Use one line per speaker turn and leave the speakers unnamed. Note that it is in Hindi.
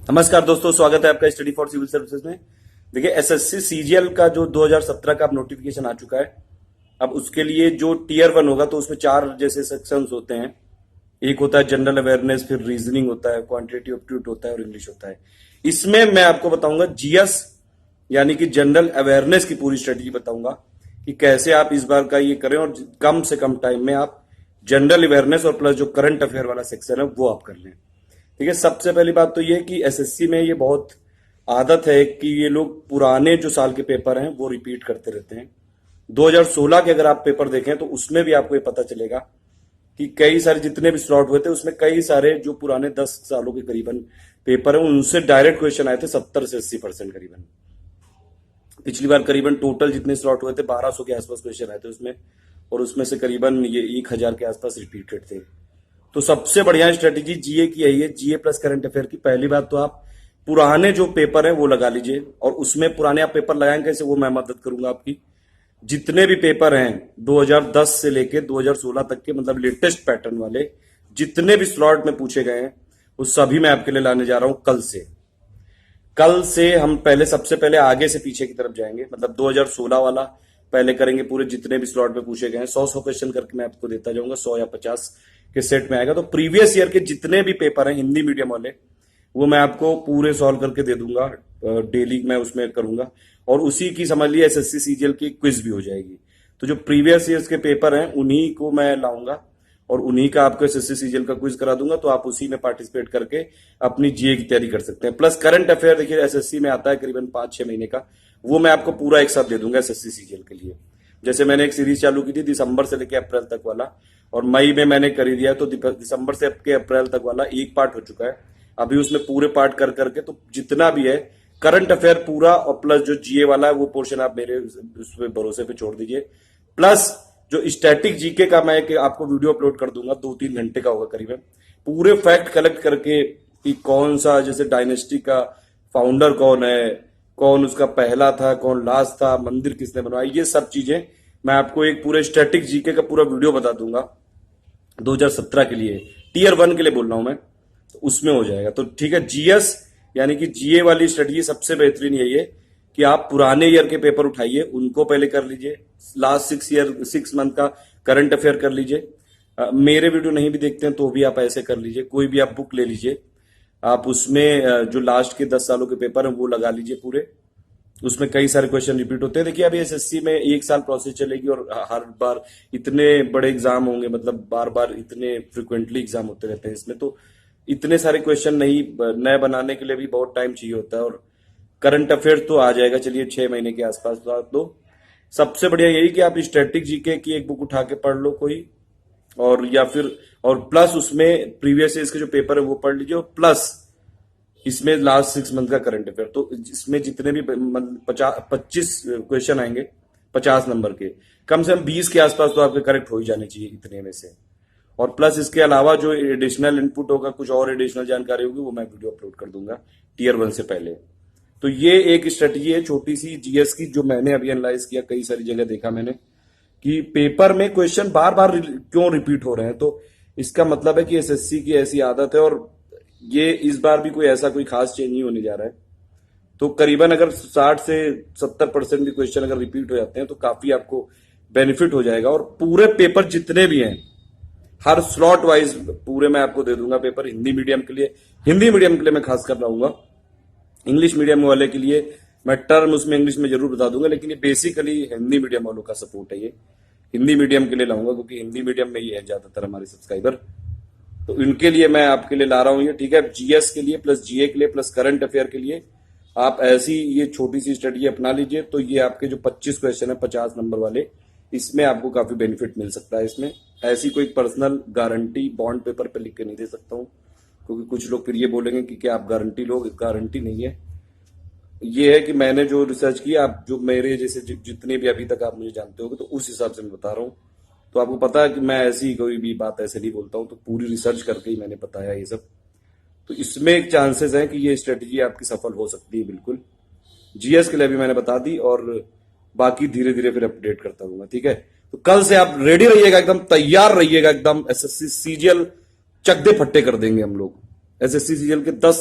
नमस्कार दोस्तों, स्वागत है आपका स्टडी फॉर सिविल सर्विसेज में। देखिए, एसएससी सीजीएल का जो 2017 का अब नोटिफिकेशन आ चुका है। अब उसके लिए जो टीयर 1 होगा तो उसमें 4 जैसे सेक्शंस होते हैं। एक होता है जनरल अवेयरनेस, फिर रीजनिंग होता है, क्वांटिटेटिव एप्टीट्यूड होता है और इंग्लिश होता है। इसमें मैं आपको बताऊंगा जीएस यानी कि जनरल अवेयरनेस की पूरी स्ट्रेटेजी बताऊंगा कि कैसे आप इस बार का ये करें और कम से कम टाइम में आप जनरल अवेयरनेस और प्लस जो करंट अफेयर वाला सेक्शन है वो आप कर लें। ठीक है, सबसे पहली बात तो ये कि एसएससी में ये बहुत आदत है कि ये लोग पुराने जो साल के पेपर हैं वो रिपीट करते रहते हैं। 2016 के अगर आप पेपर देखें तो उसमें भी आपको ये पता चलेगा कि कई सारे जितने भी स्लॉट हुए थे उसमें कई सारे जो पुराने 10 सालों के करीबन पेपर है उनसे डायरेक्ट क्वेश्चन आए थे 70 से 80% करीबन। पिछली बार करीबन टोटल जितने स्लॉट हुए थे 1200 के आसपास क्वेश्चन आए थे उसमें, और उसमें से करीबन ये 1000 के आसपास रिपीटेड थे। तो सबसे बढ़िया स्ट्रेटेजी जीए की यही है, जीए प्लस करंट अफेयर की। पहली बात तो आप पुराने जो पेपर है वो लगा लीजिए, और उसमें पुराने आप पेपर लगाएंगे कैसे वो मैं मदद करूंगा आपकी। जितने भी पेपर हैं 2010 से लेके 2016 तक के, मतलब लेटेस्ट पैटर्न वाले जितने भी स्लॉट में पूछे गए हैं वो सभी मैं आपके लिए लाने जा रहा हूं कल से हम पहले सबसे पहले आगे से पीछे की तरफ जाएंगे, मतलब 2016 वाला पहले करेंगे। पूरे जितने भी स्लॉट में पूछे गए हैं 100 क्वेश्चन करके मैं आपको देता जाऊंगा, 100 या 50 के सेट में आएगा। तो प्रीवियस ईयर के जितने भी पेपर हैं हिंदी मीडियम वाले वो मैं आपको पूरे सॉल्व करके दे दूंगा। डेली मैं उसमें करूंगा, और उसी की समझ लिया एसएससी सीजीएल की क्विज भी हो जाएगी। तो जो प्रीवियस ईयर्स के पेपर हैं उन्हीं को मैं लाऊंगा और उन्हीं का आपको एसएससी सीजीएल का क्विज करा दूंगा। तो आप उसी में पार्टिसिपेट करके अपनी जीए की तैयारी कर सकते हैं। प्लस करंट अफेयर देखिए एसएससी में आता है करीबन 5-6 महीने का, वो मैं आपको पूरा एक साथ दे दूंगा एसएससी सीजीएल के लिए। जैसे मैंने एक सीरीज चालू की थी दिसंबर से लेकर अप्रैल तक वाला, और मई में मैंने कर ही दिया, तो दिसंबर से अप्रैल तक वाला एक पार्ट हो चुका है। अभी उसमें पूरे पार्ट कर करके तो जितना भी है करंट अफेयर पूरा, और प्लस जो जीए वाला है वो पोर्शन आप मेरे उस भरोसे पे छोड़ दीजिए। प्लस जो स्टैटिक जीके का मैं आपको वीडियो अपलोड कर दूंगा, 2-3 घंटे का होगा करीबन, पूरे फैक्ट कलेक्ट करके कि कौन सा, जैसे डायनेस्टी का फाउंडर कौन है, कौन उसका पहला था, कौन लास्ट था, मंदिर किसने बनवाया, ये सब चीजें मैं आपको एक पूरे स्टैटिक जीके का पूरा वीडियो बता दूंगा 2017 के लिए। टीयर 1 के लिए बोल रहा हूं मैं, तो उसमें हो जाएगा। तो ठीक है, जीएस यानी कि जीए वाली स्ट्रेटजी सबसे बेहतरीन यही है कि आप पुराने ईयर के पेपर उठाइए, उनको पहले कर लीजिए। लास्ट 6 मंथ का करंट अफेयर कर लीजिए। मेरे वीडियो नहीं भी देखते हैं तो भी आप ऐसे कर लीजिए। कोई भी आप बुक ले लीजिए, आप उसमें जो लास्ट के 10 सालों के पेपर हैं वो लगा लीजिए पूरे। उसमें कई सारे क्वेश्चन रिपीट होते हैं। देखिए अभी एसएससी में 1 साल प्रोसेस चलेगी और हर बार इतने बड़े एग्जाम होंगे, मतलब बार बार इतने फ्रिक्वेंटली एग्जाम होते रहते हैं इसमें, तो इतने सारे क्वेश्चन नहीं नए बनाने के लिए भी बहुत टाइम चाहिए होता है। और करंट अफेयर तो आ जाएगा, चलिए 6 महीने के आसपास। तो सबसे बढ़िया यही कि आप स्टैटिक जीके की एक बुक उठा के पढ़ लो कोई, और या फिर और प्लस उसमें प्रीवियस ईयर के जो पेपर है वो पढ़ लीजिए, और प्लस इसमें लास्ट 6 मंथ का करंट अफेयर। तो इसमें जितने भी 25 क्वेश्चन आएंगे 50 नंबर के, कम से कम 20 के आसपास तो आपके करेक्ट हो ही जाने चाहिए इतने में से। और प्लस इसके अलावा जो एडिशनल इनपुट होगा, कुछ और एडिशनल जानकारी होगी, वो मैं वीडियो अपलोड कर दूंगा टीयर 1 से पहले। तो ये एक स्ट्रेटजी है छोटी सी जीएस की, जो मैंने अभी एनालाइज किया, कई सारी जगह देखा मैंने कि पेपर में क्वेश्चन बार बार क्यों रिपीट हो रहे हैं। तो इसका मतलब है कि एसएससी की ऐसी आदत है, और ये इस बार भी कोई ऐसा कोई खास चेंज नहीं होने जा रहा है। तो करीबन अगर 60 से 70% भी क्वेश्चन अगर रिपीट हो जाते हैं तो काफी आपको बेनिफिट हो जाएगा। और पूरे पेपर जितने भी हैं हर स्लॉट वाइज पूरे मैं आपको दे दूंगा पेपर। हिंदी मीडियम के लिए, हिंदी मीडियम के लिए मैं खास कर लाऊंगा। इंग्लिश मीडियम वाले के लिए मैं टर्म उसमें इंग्लिश में जरूर बता दूंगा, लेकिन ये बेसिकली हिंदी मीडियम वालों का सपोर्ट है। ये हिंदी मीडियम के लिए लाऊंगा क्योंकि हिंदी मीडियम में ही है ज्यादातर हमारे सब्सक्राइबर। तो इनके लिए मैं आपके लिए ला रहा हूं ये, ठीक है। जीएस के लिए प्लस जीए के लिए प्लस करंट अफेयर के लिए आप ऐसी ये छोटी सी स्ट्रेटजी अपना लीजिए। तो ये आपके जो 25 क्वेश्चन है 50 नंबर वाले, इसमें आपको काफी बेनिफिट मिल सकता है। इसमें ऐसी कोई पर्सनल गारंटी बॉन्ड पेपर पे लिख के नहीं दे सकता हूं, क्योंकि कुछ लोग फिर ये बोलेंगे कि क्या आप गारंटी लो, गारंटी नहीं है। ये है कि मैंने जो रिसर्च किया, आप जो मेरे जैसे जितने भी अभी तक आप मुझे जानते होगे, तो उस हिसाब से मैं बता रहा हूँ। तो आपको पता है कि मैं ऐसी कोई भी बात ऐसे नहीं बोलता हूँ, तो पूरी रिसर्च करके ही मैंने बताया ये सब। तो इसमें एक चांसेस है कि ये स्ट्रेटजी आपकी सफल हो सकती है बिल्कुल। जीएस के लिए भी मैंने बता दी, और बाकी धीरे धीरे फिर अपडेट करता रहूंगा, ठीक है। तो कल से आप रेडी रहिएगा, एकदम तैयार रहिएगा, एकदम एसएससी सीजीएल चक दे फट्टे कर देंगे हम लोग। एसएससी सीजीएल के 10